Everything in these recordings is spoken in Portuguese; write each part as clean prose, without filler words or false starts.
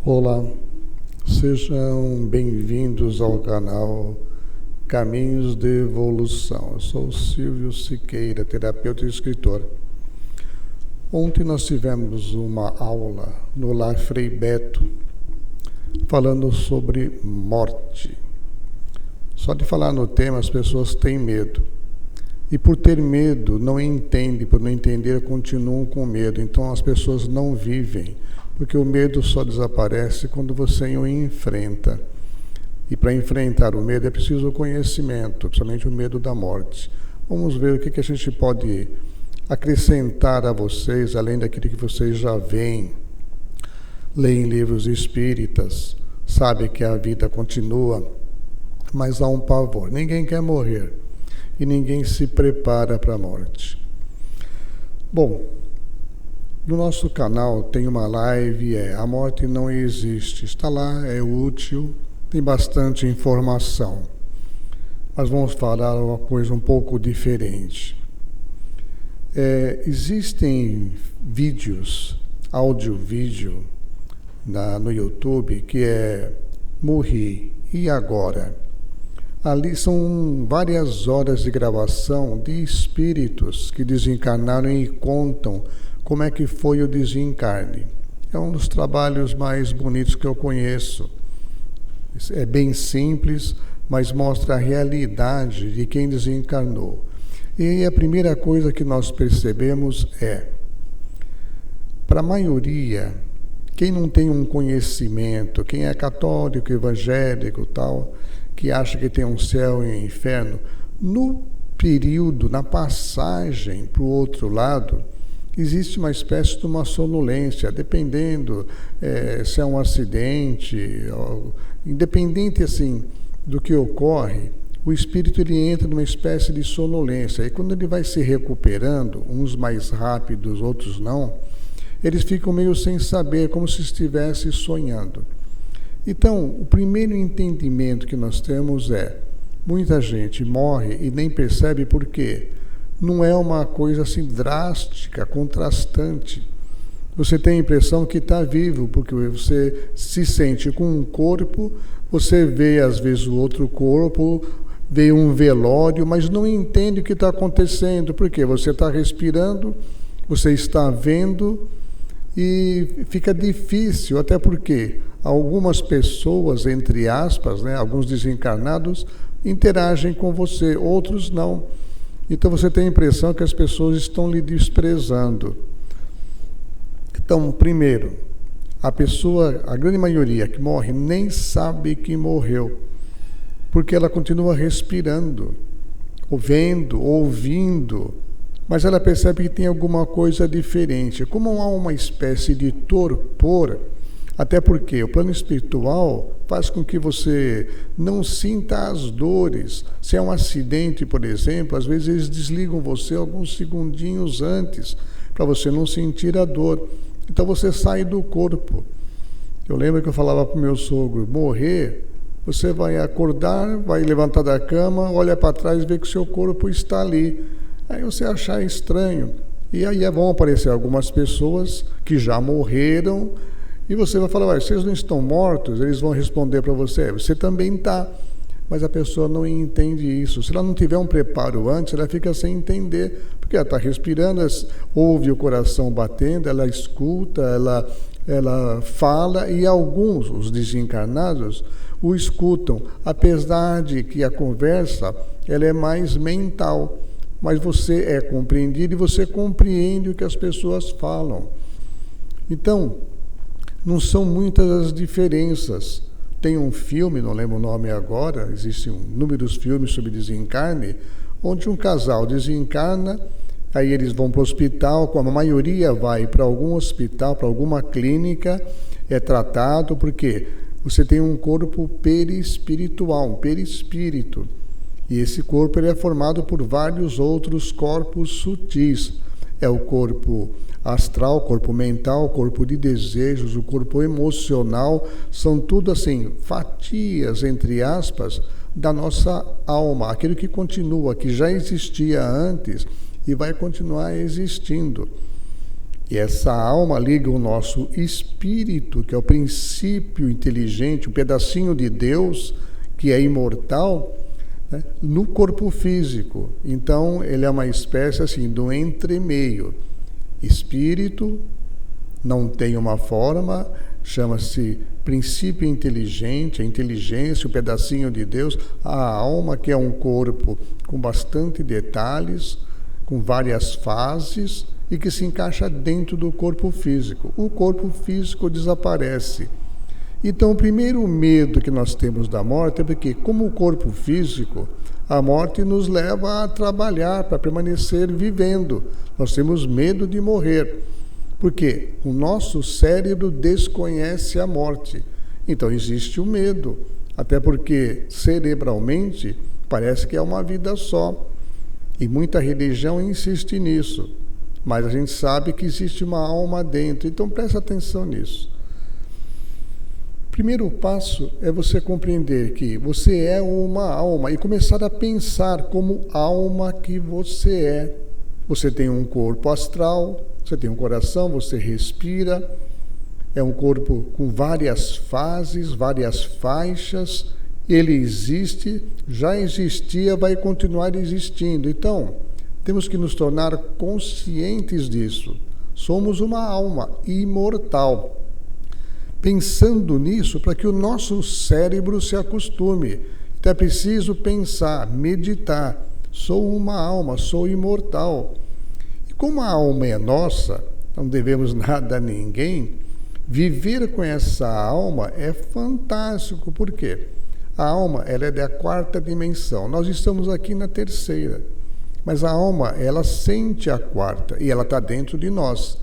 Olá, sejam bem-vindos ao canal Caminhos de Evolução. Eu sou o Silvio Siqueira, terapeuta e escritor. Ontem nós tivemos uma aula no Lar Frei Beto, falando sobre morte. Só de falar no tema as pessoas têm medo. E por ter medo, não entendem, por não entender, continuam com medo. Então as pessoas não vivem, porque o medo só desaparece quando você o enfrenta. E para enfrentar o medo é preciso o conhecimento, principalmente o medo da morte. Vamos ver o que a gente pode acrescentar a vocês, além daquilo que vocês já veem. Leem livros espíritas, sabem que a vida continua, mas há um pavor. Ninguém quer morrer e ninguém se prepara para a morte. Bom, no nosso canal tem uma live, A Morte Não Existe. Está lá, é útil, tem bastante informação. Mas vamos falar uma coisa um pouco diferente. Existem vídeos, áudio-vídeo, no YouTube, que Morri, e agora? Ali são várias horas de gravação de espíritos que desencarnaram e contam como é que foi o desencarne. É um dos trabalhos mais bonitos que eu conheço. É bem simples, mas mostra a realidade de quem desencarnou. E aí a primeira coisa que nós percebemos para a maioria, quem não tem um conhecimento, quem é católico, evangélico, tal, que acha que tem um céu e um inferno, no período, na passagem para o outro lado, existe uma espécie de uma sonolência, dependendo se é um acidente, independente assim do que ocorre, o espírito ele entra numa espécie de sonolência. E quando ele vai se recuperando, uns mais rápidos, outros não, eles ficam meio sem saber, como se estivesse sonhando. Então, o primeiro entendimento que nós temos muita gente morre e nem percebe por quê. Não é uma coisa assim drástica, contrastante. Você tem a impressão que está vivo, porque você se sente com um corpo, você vê às vezes o outro corpo, vê um velório, mas não entende o que está acontecendo. Por quê? Você está respirando, você está vendo e fica difícil, até porque algumas pessoas, entre aspas, alguns desencarnados, interagem com você, outros não. Então você tem a impressão que as pessoas estão lhe desprezando. Então, primeiro, a pessoa, a grande maioria que morre, nem sabe que morreu, porque ela continua respirando, vendo, ouvindo, mas ela percebe que tem alguma coisa diferente. Como há uma espécie de torpor, até porque o plano espiritual faz com que você não sinta as dores. Se é um acidente, por exemplo, às vezes eles desligam você alguns segundinhos antes, para você não sentir a dor. Então você sai do corpo. Eu lembro que eu falava para o meu sogro, morrer, você vai acordar, vai levantar da cama, olha para trás e vê que o seu corpo está ali. Aí você achar estranho. E aí vão aparecer algumas pessoas que já morreram, e você vai falar, vocês não estão mortos? Eles vão responder para você, você também está. Mas a pessoa não entende isso. Se ela não tiver um preparo antes, ela fica sem entender, porque ela está respirando, ela ouve o coração batendo, ela escuta, ela fala, e alguns, os desencarnados, o escutam, apesar de que a conversa ela é mais mental, mas você é compreendido e você compreende o que as pessoas falam. Então, não são muitas as diferenças. Tem um filme, não lembro o nome agora, existem inúmeros filmes sobre desencarne, onde um casal desencarna, aí eles vão para o hospital, como a maioria vai para algum hospital, para alguma clínica, é tratado, porque você tem um corpo perispiritual, um perispírito. E esse corpo ele é formado por vários outros corpos sutis. É o corpo astral, o corpo mental, o corpo de desejos, o corpo emocional, são tudo assim, fatias, entre aspas, da nossa alma, aquilo que continua, que já existia antes e vai continuar existindo. E essa alma liga o nosso espírito, que é o princípio inteligente, o pedacinho de Deus, que é imortal, né, no corpo físico. Então, ele é uma espécie assim, do entremeio. Espírito não tem uma forma, chama-se princípio inteligente, a inteligência, o pedacinho de Deus, a alma, que é um corpo com bastante detalhes, com várias fases, e que se encaixa dentro do corpo físico. O corpo físico desaparece. Então, o primeiro medo que nós temos da morte é porque, como o corpo físico, a morte nos leva a trabalhar para permanecer vivendo. Nós temos medo de morrer, porque o nosso cérebro desconhece a morte. Então, existe o medo, até porque, cerebralmente, parece que é uma vida só. E muita religião insiste nisso. Mas a gente sabe que existe uma alma dentro, então presta atenção nisso. Primeiro passo é você compreender que você é uma alma e começar a pensar como alma que você é. Você tem um corpo astral, você tem um coração, você respira, é um corpo com várias fases, várias faixas, ele existe, já existia, vai continuar existindo. Então, temos que nos tornar conscientes disso. Somos uma alma imortal. Pensando nisso, para que o nosso cérebro se acostume. Então é preciso pensar, meditar. Sou uma alma, sou imortal. E como a alma é nossa, não devemos nada a ninguém, viver com essa alma é fantástico. Por quê? A alma, ela é da 4ª dimensão. Nós estamos aqui na 3ª. Mas a alma, ela sente a 4ª e ela está dentro de nós.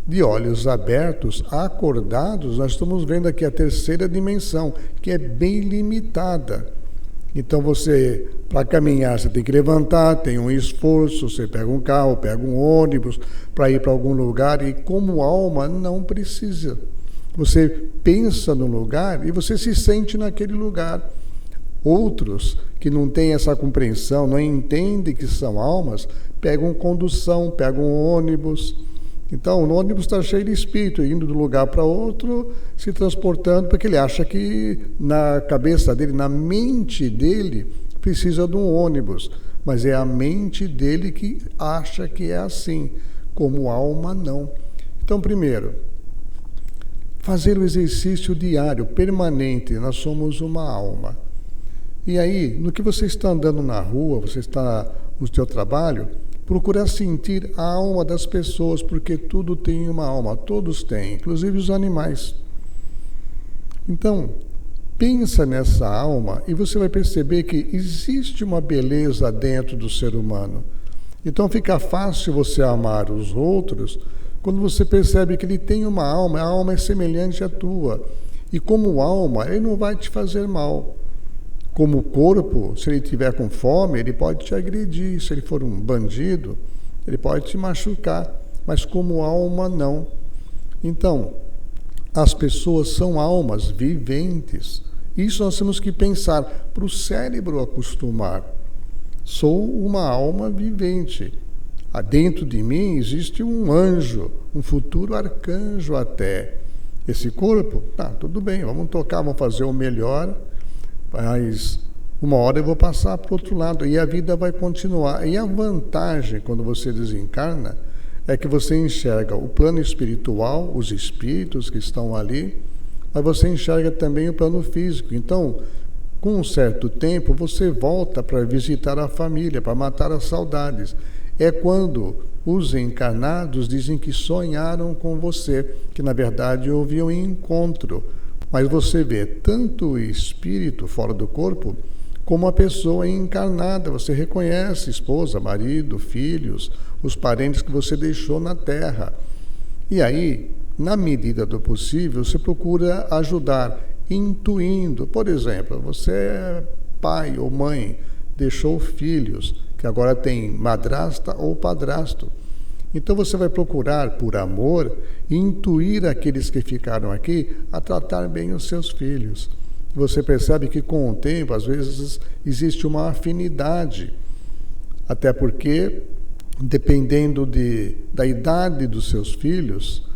De olhos abertos, acordados, nós estamos vendo aqui a 3ª dimensão, que é bem limitada. Então você, para caminhar, você tem que levantar, tem um esforço, você pega um carro, pega um ônibus para ir para algum lugar, e como alma não precisa. Você pensa no lugar e você se sente naquele lugar. Outros que não têm essa compreensão, não entendem que são almas, pegam condução, pegam ônibus. Então, o ônibus está cheio de espírito, indo de um lugar para outro, se transportando, porque ele acha que na cabeça dele, na mente dele, precisa de um ônibus. Mas é a mente dele que acha que é assim, como alma não. Então, primeiro, fazer o exercício diário, permanente, nós somos uma alma. E aí, no que você está andando na rua, você está no seu trabalho, procurar sentir a alma das pessoas, porque tudo tem uma alma, todos têm, inclusive os animais. Então, pensa nessa alma e você vai perceber que existe uma beleza dentro do ser humano. Então fica fácil você amar os outros quando você percebe que ele tem uma alma, a alma é semelhante à tua. E como alma, ele não vai te fazer mal. Como corpo, se ele estiver com fome, ele pode te agredir. Se ele for um bandido, ele pode te machucar. Mas como alma, não. Então, as pessoas são almas viventes. Isso nós temos que pensar para o cérebro acostumar. Sou uma alma vivente. Dentro de mim existe um anjo, um futuro arcanjo até. Esse corpo, tudo bem, vamos tocar, vamos fazer o melhor. Mas uma hora eu vou passar para o outro lado e a vida vai continuar. E a vantagem, quando você desencarna, é que você enxerga o plano espiritual, os espíritos que estão ali, mas você enxerga também o plano físico. Então, com um certo tempo, você volta para visitar a família, para matar as saudades. É quando os encarnados dizem que sonharam com você, que na verdade houve um encontro. Mas você vê tanto o espírito fora do corpo, como a pessoa encarnada. Você reconhece esposa, marido, filhos, os parentes que você deixou na Terra. E aí, na medida do possível, você procura ajudar, intuindo. Por exemplo, você é pai ou mãe, deixou filhos, que agora tem madrasta ou padrasto. Então você vai procurar, por amor, intuir aqueles que ficaram aqui a tratar bem os seus filhos. Você percebe que com o tempo, às vezes, existe uma afinidade. Até porque dependendo da idade dos seus filhos,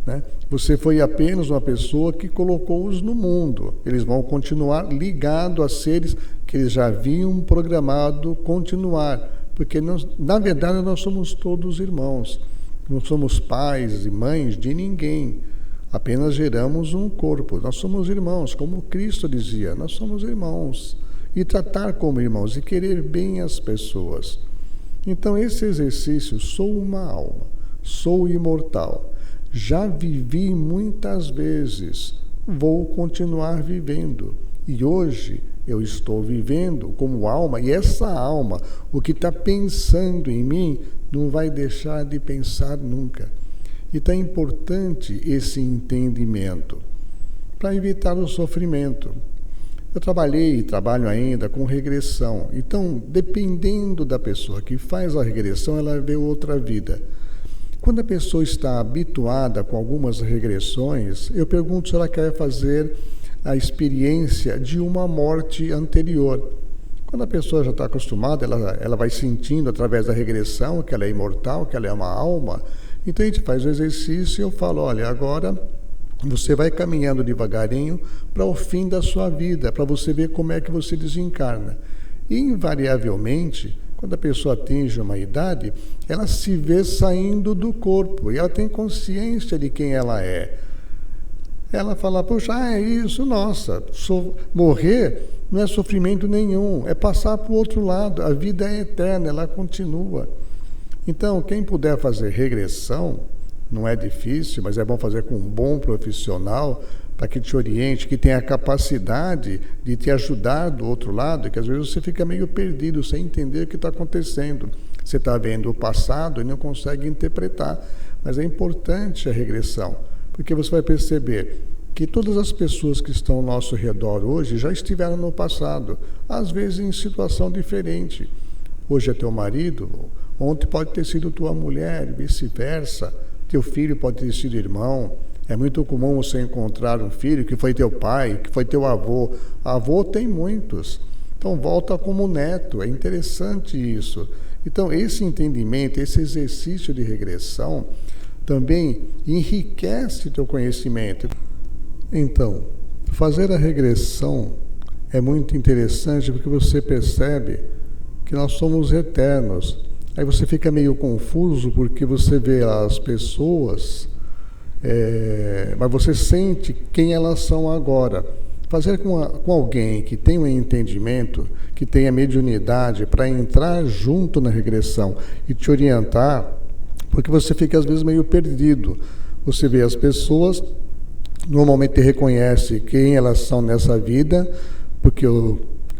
né, você foi apenas uma pessoa que colocou-os no mundo. Eles vão continuar ligados a seres que eles já haviam programado continuar, porque na verdade nós somos todos irmãos. Não somos pais e mães de ninguém, apenas geramos um corpo. Nós somos irmãos, como Cristo dizia, nós somos irmãos. E tratar como irmãos e querer bem as pessoas. Então esse exercício, sou uma alma, sou imortal, já vivi muitas vezes, vou continuar vivendo. E hoje eu estou vivendo como alma, e essa alma, o que está pensando em mim, não vai deixar de pensar nunca. Então é importante esse entendimento, para evitar o sofrimento. Eu trabalhei e trabalho ainda com regressão. Então, dependendo da pessoa que faz a regressão, ela vê outra vida. Quando a pessoa está habituada com algumas regressões, eu pergunto se ela quer fazer a experiência de uma morte anterior. Quando a pessoa já está acostumada, ela vai sentindo através da regressão que ela é imortal, que ela é uma alma. Então a gente faz o exercício e eu falo, olha, agora você vai caminhando devagarinho para o fim da sua vida, para você ver como é que você desencarna. E, invariavelmente, quando a pessoa atinge uma idade, ela se vê saindo do corpo e ela tem consciência de quem ela é. Ela fala, poxa, é isso, nossa, morrer não é sofrimento nenhum, é passar para o outro lado, a vida é eterna, ela continua. Então, quem puder fazer regressão, não é difícil, mas é bom fazer com um bom profissional, para que te oriente, que tenha a capacidade de te ajudar do outro lado, que às vezes você fica meio perdido, sem entender o que está acontecendo. Você está vendo o passado e não consegue interpretar, mas é importante a regressão, porque você vai perceber que todas as pessoas que estão ao nosso redor hoje já estiveram no passado, às vezes em situação diferente. Hoje é teu marido, ontem pode ter sido tua mulher, vice-versa. Teu filho pode ter sido irmão. É muito comum você encontrar um filho que foi teu pai, que foi teu avô. Avô tem muitos. Então volta como neto. É interessante isso. Então esse entendimento, esse exercício de regressão também enriquece teu conhecimento. Então, fazer a regressão é muito interessante porque você percebe que nós somos eternos. Aí você fica meio confuso porque você vê as pessoas, mas você sente quem elas são agora. Fazer com alguém que tem um entendimento, que tenha mediunidade para entrar junto na regressão e te orientar, porque você fica às vezes meio perdido. Você vê as pessoas, normalmente reconhece quem elas são nessa vida, porque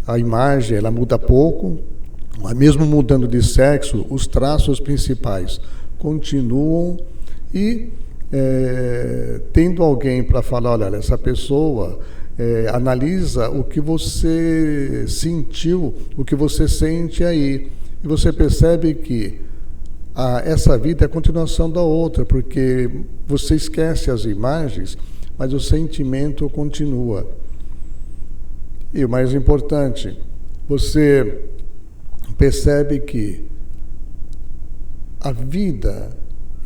a imagem ela muda pouco. Mas mesmo mudando de sexo, os traços principais continuam e tendo alguém para falar, olha, essa pessoa analisa o que você sentiu, o que você sente aí. E você percebe que essa vida é a continuação da outra, porque você esquece as imagens, mas o sentimento continua. E o mais importante, você percebe que a vida,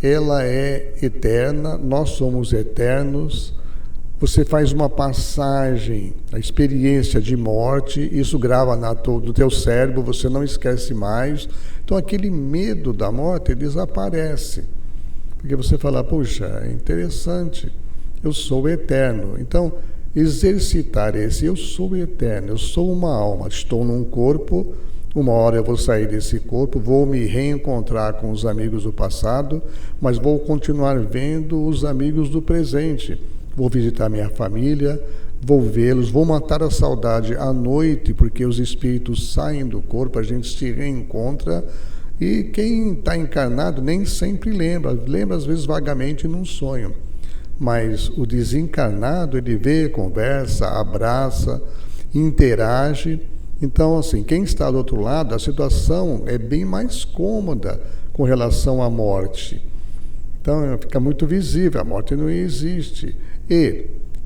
ela é eterna, nós somos eternos. Você faz uma passagem, a experiência de morte, isso grava no teu cérebro, você não esquece mais. Então aquele medo da morte desaparece, porque você fala, puxa, é interessante, eu sou eterno. Então, exercitar esse eu sou eterno, eu sou uma alma, estou num corpo. Uma hora eu vou sair desse corpo, vou me reencontrar com os amigos do passado, mas vou continuar vendo os amigos do presente. Vou visitar minha família, vou vê-los, vou matar a saudade à noite, porque os espíritos saem do corpo, a gente se reencontra, e quem está encarnado nem sempre lembra às vezes vagamente num sonho. Mas o desencarnado, ele vê, conversa, abraça, interage. Então, assim, quem está do outro lado, a situação é bem mais cômoda com relação à morte. Então, fica muito visível, a morte não existe. E,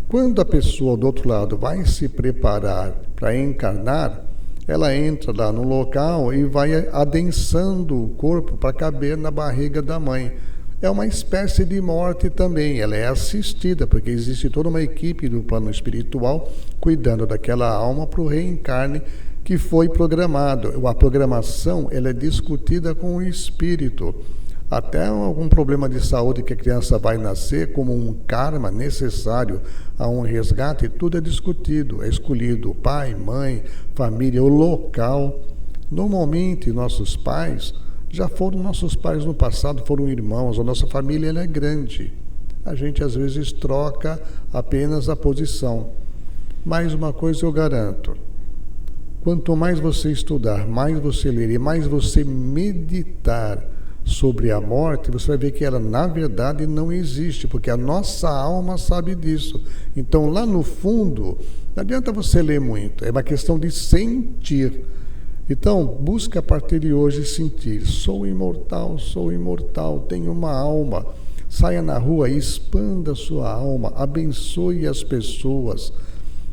quando a pessoa do outro lado vai se preparar para encarnar, ela entra lá no local e vai adensando o corpo para caber na barriga da mãe. É uma espécie de morte também, ela é assistida, porque existe toda uma equipe do plano espiritual cuidando daquela alma para o reencarne que foi programado. A programação ela é discutida com o espírito. Até algum problema de saúde que a criança vai nascer, como um karma necessário a um resgate, tudo é discutido, é escolhido o pai, mãe, família, o local. Normalmente, nossos pais já foram nossos pais no passado, foram irmãos, a nossa família ela é grande. A gente às vezes troca apenas a posição. Mas uma coisa eu garanto, quanto mais você estudar, mais você ler e mais você meditar sobre a morte, você vai ver que ela na verdade não existe, porque a nossa alma sabe disso. Então lá no fundo, não adianta você ler muito, é uma questão de sentir. Então, busca a partir de hoje sentir, sou imortal, tenho uma alma. Saia na rua e expanda a sua alma, abençoe as pessoas,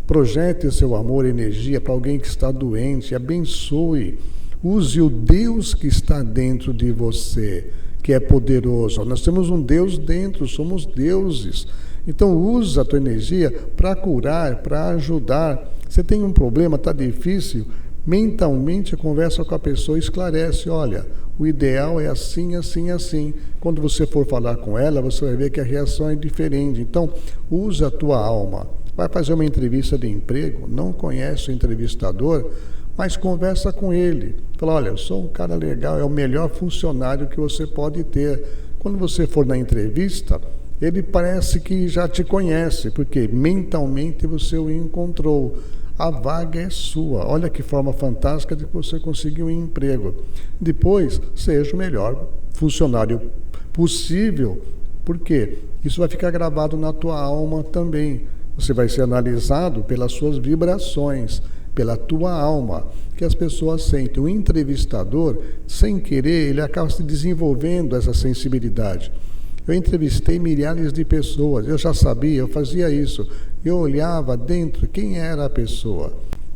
projete o seu amor e energia para alguém que está doente, abençoe. Use o Deus que está dentro de você, que é poderoso. Nós temos um Deus dentro, somos deuses. Então, usa a tua energia para curar, para ajudar. Você tem um problema, está difícil? Mentalmente, conversa com a pessoa e esclarece. Olha, o ideal é assim, assim, assim. Quando você for falar com ela, você vai ver que a reação é diferente. Então, usa a tua alma. Vai fazer uma entrevista de emprego, não conhece o entrevistador, mas conversa com ele. Fala, olha, eu sou um cara legal, é o melhor funcionário que você pode ter. Quando você for na entrevista, ele parece que já te conhece, porque mentalmente você o encontrou. A vaga é sua. Olha que forma fantástica de que você conseguiu um emprego. Depois, seja o melhor funcionário possível. Por quê? Isso vai ficar gravado na tua alma também. Você vai ser analisado pelas suas vibrações, pela tua alma, que as pessoas sentem. O entrevistador, sem querer, ele acaba se desenvolvendo essa sensibilidade. Eu entrevistei milhares de pessoas, eu já sabia, eu fazia isso. Eu olhava dentro quem era a pessoa.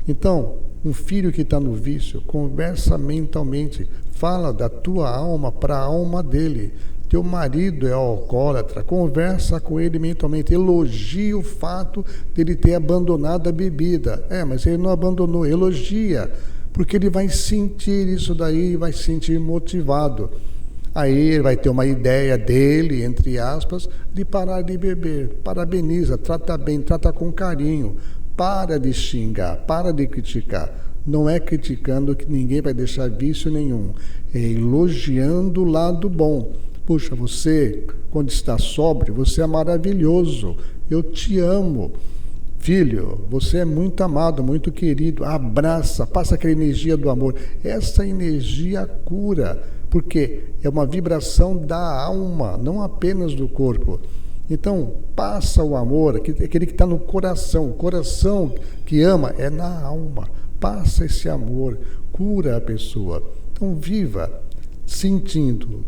Então, um filho que está no vício, conversa mentalmente, fala da tua alma para a alma dele. Teu marido é alcoólatra, conversa com ele mentalmente, elogia o fato de ele ter abandonado a bebida. Mas ele não abandonou, elogia, porque ele vai sentir isso daí e vai se sentir motivado. Aí ele vai ter uma ideia dele, entre aspas, de parar de beber. Parabeniza, trata bem, trata com carinho. Para de xingar, para de criticar. Não é criticando que ninguém vai deixar vício nenhum. É elogiando o lado bom. Puxa, você, quando está sóbrio, você é maravilhoso. Eu te amo. Filho, você é muito amado, muito querido. Abraça, passa aquela energia do amor. Essa energia cura, porque é uma vibração da alma, não apenas do corpo. Então, passa o amor, aquele que está no coração. O coração que ama é na alma. Passa esse amor, cura a pessoa. Então, viva sentindo.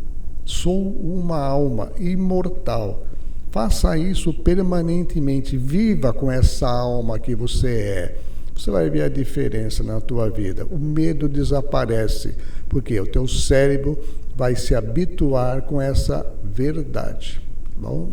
Sou uma alma imortal. Faça isso permanentemente. Viva com essa alma que você é. Você vai ver a diferença na tua vida. O medo desaparece, porque o teu cérebro vai se habituar com essa verdade. Tá bom?